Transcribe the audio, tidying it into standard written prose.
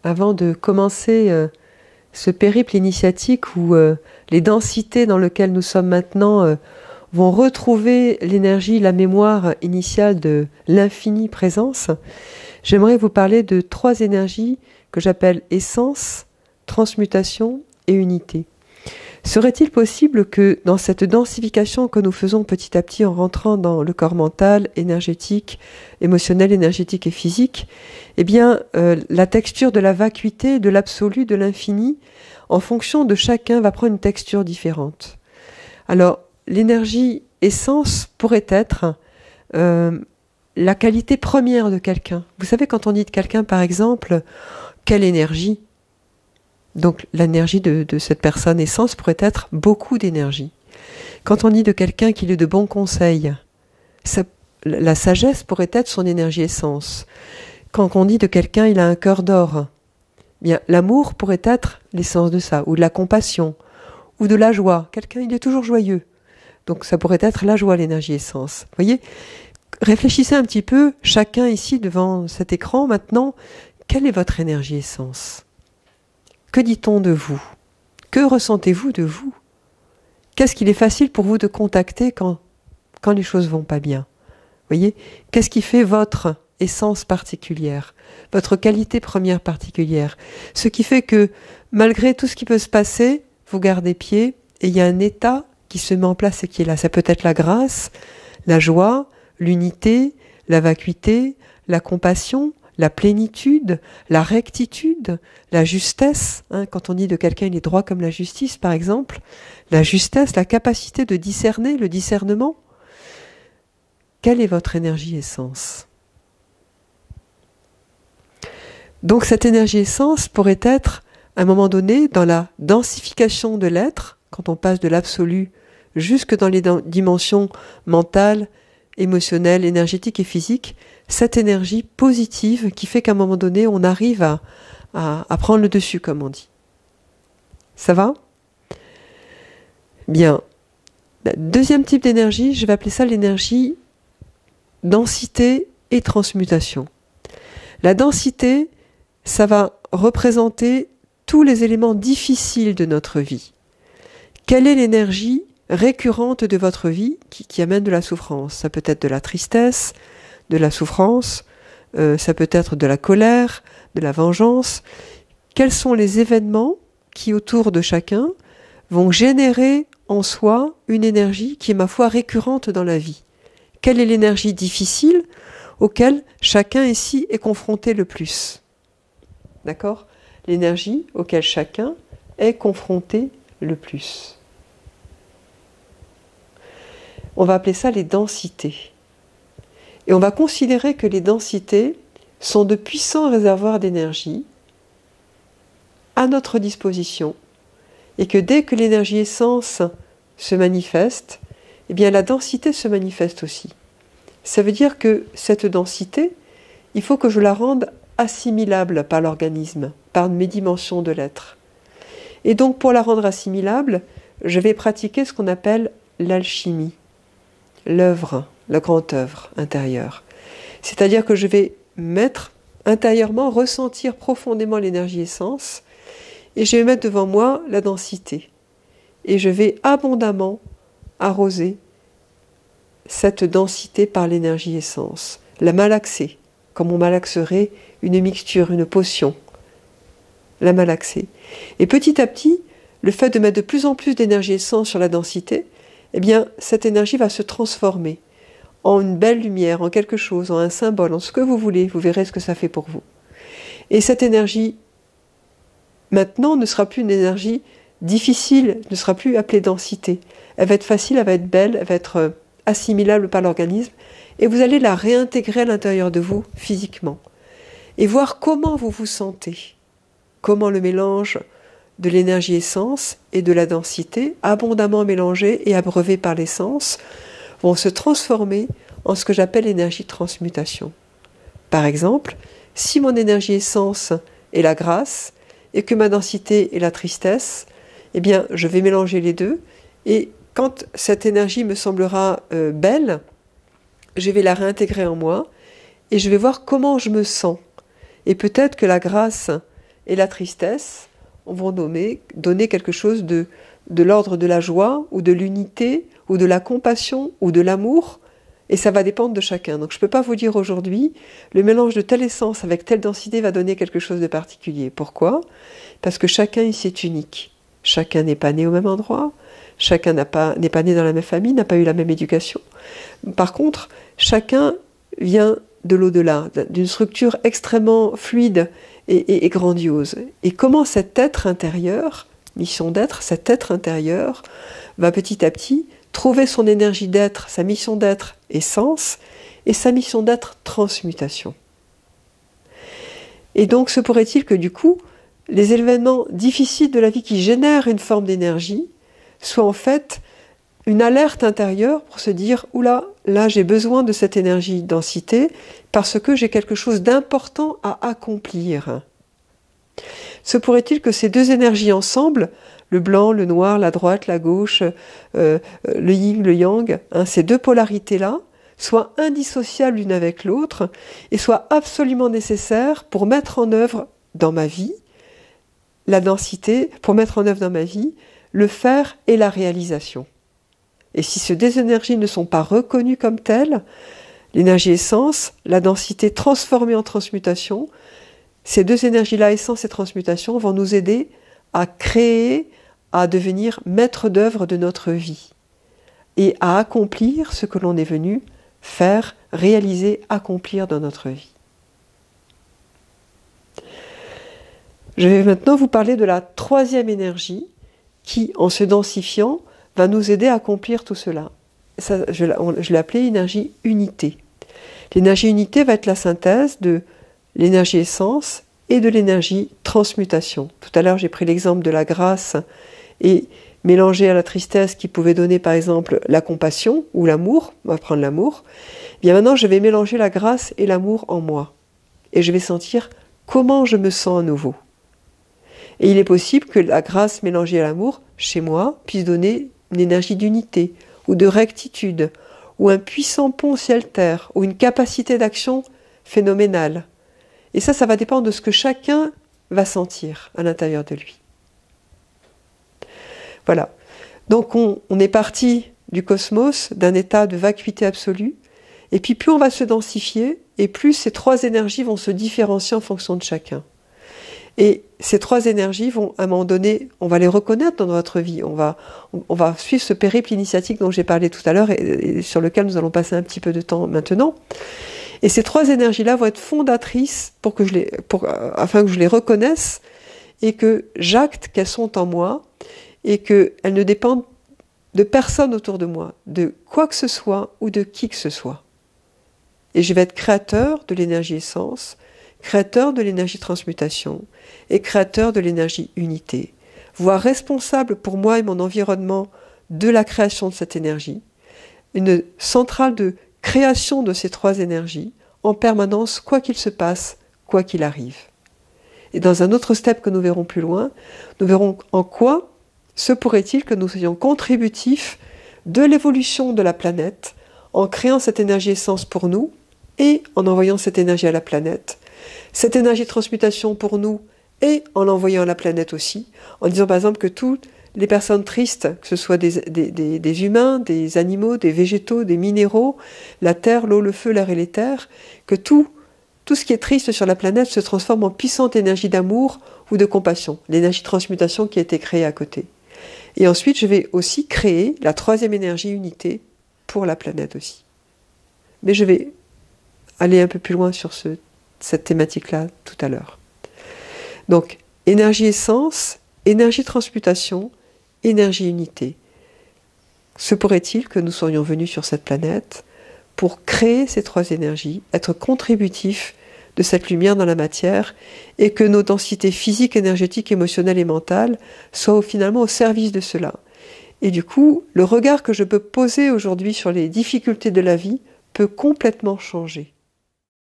avant de commencer ce périple initiatique où les densités dans lesquelles nous sommes maintenant vont retrouver l'énergie, la mémoire initiale de l'infinie présence, j'aimerais vous parler de 3 énergies que j'appelle essence, transmutation et unité. Serait-il possible que dans cette densification que nous faisons petit à petit en rentrant dans le corps mental, énergétique, émotionnel, énergétique et physique, eh bien, la texture de la vacuité, de l'absolu, de l'infini, en fonction de chacun, va prendre une texture différente. Alors, l'énergie essence pourrait être la qualité première de quelqu'un. Vous savez, quand on dit de quelqu'un, par exemple, quelle énergie ? Donc l'énergie de cette personne essence pourrait être beaucoup d'énergie. Quand on dit de quelqu'un qu'il est de bons conseils, la sagesse pourrait être son énergie essence. Quand on dit de quelqu'un il a un cœur d'or, bien l'amour pourrait être l'essence de ça, ou de la compassion, ou de la joie. Quelqu'un il est toujours joyeux, donc ça pourrait être la joie, l'énergie essence. Vous voyez, réfléchissez un petit peu, chacun ici devant cet écran maintenant, quelle est votre énergie essence ? Que dit-on de vous ? Que ressentez-vous de vous ? Qu'est-ce qu'il est facile pour vous de contacter quand les choses vont pas bien ? Voyez ? Qu'est-ce qui fait votre essence particulière ? Votre qualité première particulière ? Ce qui fait que, malgré tout ce qui peut se passer, vous gardez pied et il y a un état qui se met en place et qui est là. Ça peut être la grâce, la joie, l'unité, la vacuité, la compassion, la plénitude, la rectitude, la justesse, quand on dit de quelqu'un il est droit comme la justice par exemple, la justesse, la capacité de discerner, le discernement. Quelle est votre énergie essence ? Donc cette énergie essence pourrait être, à un moment donné, dans la densification de l'être, quand on passe de l'absolu jusque dans les dimensions mentales, émotionnelles, énergétiques et physiques, cette énergie positive qui fait qu'à un moment donné, on arrive à prendre le dessus, comme on dit. Ça va ? Bien. Le deuxième type d'énergie, je vais appeler ça l'énergie densité et transmutation. La densité, ça va représenter tous les éléments difficiles de notre vie. Quelle est l'énergie récurrente de votre vie qui amène de la souffrance ? Ça peut être de la tristesse, de la souffrance, ça peut être de la colère, de la vengeance. Quels sont les événements qui, autour de chacun, vont générer en soi une énergie qui est, ma foi, récurrente dans la vie ? Quelle est l'énergie difficile auquel chacun ici est confronté le plus ? D'accord ? L'énergie auquel chacun est confronté le plus. On va appeler ça les densités. Et on va considérer que les densités sont de puissants réservoirs d'énergie à notre disposition et que dès que l'énergie essence se manifeste, eh bien la densité se manifeste aussi. Ça veut dire que cette densité, il faut que je la rende assimilable par l'organisme, par mes dimensions de l'être. Et donc pour la rendre assimilable, je vais pratiquer ce qu'on appelle l'alchimie, l'œuvre, la grande œuvre intérieure. C'est-à-dire que je vais mettre intérieurement, ressentir profondément l'énergie essence et je vais mettre devant moi la densité. Et je vais abondamment arroser cette densité par l'énergie essence, la malaxer, comme on malaxerait une mixture, une potion, la malaxer. Et petit à petit, le fait de mettre de plus en plus d'énergie essence sur la densité, eh bien, cette énergie va se transformer en une belle lumière, en quelque chose, en un symbole, en ce que vous voulez, vous verrez ce que ça fait pour vous. Et cette énergie, maintenant, ne sera plus une énergie difficile, ne sera plus appelée densité. Elle va être facile, elle va être belle, elle va être assimilable par l'organisme, et vous allez la réintégrer à l'intérieur de vous, physiquement. Et voir comment vous vous sentez, comment le mélange de l'énergie essence et de la densité, abondamment mélangés et abreuvés par l'essence, vont se transformer en ce que j'appelle l'énergie de transmutation. Par exemple, si mon énergie essence est la grâce et que ma densité est la tristesse, eh bien, je vais mélanger les deux et quand cette énergie me semblera belle, je vais la réintégrer en moi et je vais voir comment je me sens. Et peut-être que la grâce et la tristesse vont donner quelque chose de l'ordre de la joie, ou de l'unité, ou de la compassion, ou de l'amour, et ça va dépendre de chacun. Donc je ne peux pas vous dire aujourd'hui, le mélange de telle essence avec telle densité va donner quelque chose de particulier. Pourquoi ? Parce que chacun ici est unique. Chacun n'est pas né au même endroit, chacun n'est pas né dans la même famille, n'a pas eu la même éducation. Par contre, chacun vient de l'au-delà, d'une structure extrêmement fluide et grandiose. Et comment cet être intérieur, mission d'être, cet être intérieur, va petit à petit trouver son énergie d'être, sa mission d'être essence, et sa mission d'être transmutation. Et donc se pourrait-il que du coup, les événements difficiles de la vie qui génèrent une forme d'énergie soient en fait une alerte intérieure pour se dire « Oula, là j'ai besoin de cette énergie densité parce que j'ai quelque chose d'important à accomplir ». Se pourrait-il que ces deux énergies ensemble, le blanc, le noir, la droite, la gauche, le yin, le yang, ces deux polarités-là, soient indissociables l'une avec l'autre et soient absolument nécessaires pour mettre en œuvre dans ma vie la densité, pour mettre en œuvre dans ma vie le faire et la réalisation. Et si ces deux énergies ne sont pas reconnues comme telles, l'énergie essence, la densité transformée en transmutation, ces deux énergies-là, essence et transmutation, vont nous aider à créer, à devenir maître d'œuvre de notre vie et à accomplir ce que l'on est venu faire, réaliser, accomplir dans notre vie. Je vais maintenant vous parler de la troisième énergie qui, en se densifiant, va nous aider à accomplir tout cela. Ça, je l'ai appelée énergie unité. L'énergie unité va être la synthèse de l'énergie essence et de l'énergie transmutation. Tout à l'heure, j'ai pris l'exemple de la grâce et mélangé à la tristesse qui pouvait donner par exemple la compassion ou l'amour, on va prendre l'amour. Bien maintenant, je vais mélanger la grâce et l'amour en moi. Et je vais sentir comment je me sens à nouveau. Et il est possible que la grâce mélangée à l'amour, chez moi, puisse donner une énergie d'unité, ou de rectitude, ou un puissant pont ciel-terre, ou une capacité d'action phénoménale. Et ça va dépendre de ce que chacun va sentir à l'intérieur de lui. Voilà. Donc on est parti du cosmos, d'un état de vacuité absolue, et puis plus on va se densifier, et plus ces trois énergies vont se différencier en fonction de chacun. Et ces trois énergies vont, à un moment donné, on va les reconnaître dans notre vie. On va suivre ce périple initiatique dont j'ai parlé tout à l'heure et sur lequel nous allons passer un petit peu de temps maintenant. Et ces trois énergies-là vont être fondatrices afin que je les reconnaisse et que j'acte qu'elles sont en moi et qu'elles ne dépendent de personne autour de moi, de quoi que ce soit ou de qui que ce soit. Et je vais être créateur de l'énergie essence, créateur de l'énergie transmutation et créateur de l'énergie unité, voire responsable pour moi et mon environnement de la création de cette énergie, une centrale de création de ces trois énergies en permanence, quoi qu'il se passe, quoi qu'il arrive. Et dans un autre step que nous verrons plus loin, nous verrons en quoi se pourrait-il que nous soyons contributifs de l'évolution de la planète en créant cette énergie essence pour nous et en envoyant cette énergie à la planète, cette énergie de transmutation pour nous et en l'envoyant à la planète aussi, en disant par exemple que toutes les personnes tristes, que ce soit des humains, des animaux, des végétaux, des minéraux, la terre, l'eau, le feu, l'air et l'éther, que tout ce qui est triste sur la planète se transforme en puissante énergie d'amour ou de compassion, l'énergie de transmutation qui a été créée à côté. Et ensuite, je vais aussi créer la troisième énergie unité pour la planète aussi. Mais je vais aller un peu plus loin sur cette thématique-là tout à l'heure. Donc, énergie essence, énergie transmutation, énergie unité. Se pourrait-il que nous serions venus sur cette planète pour créer ces trois énergies, être contributifs de cette lumière dans la matière et que nos densités physiques, énergétiques, émotionnelles et mentales soient finalement au service de cela. Et du coup, le regard que je peux poser aujourd'hui sur les difficultés de la vie peut complètement changer.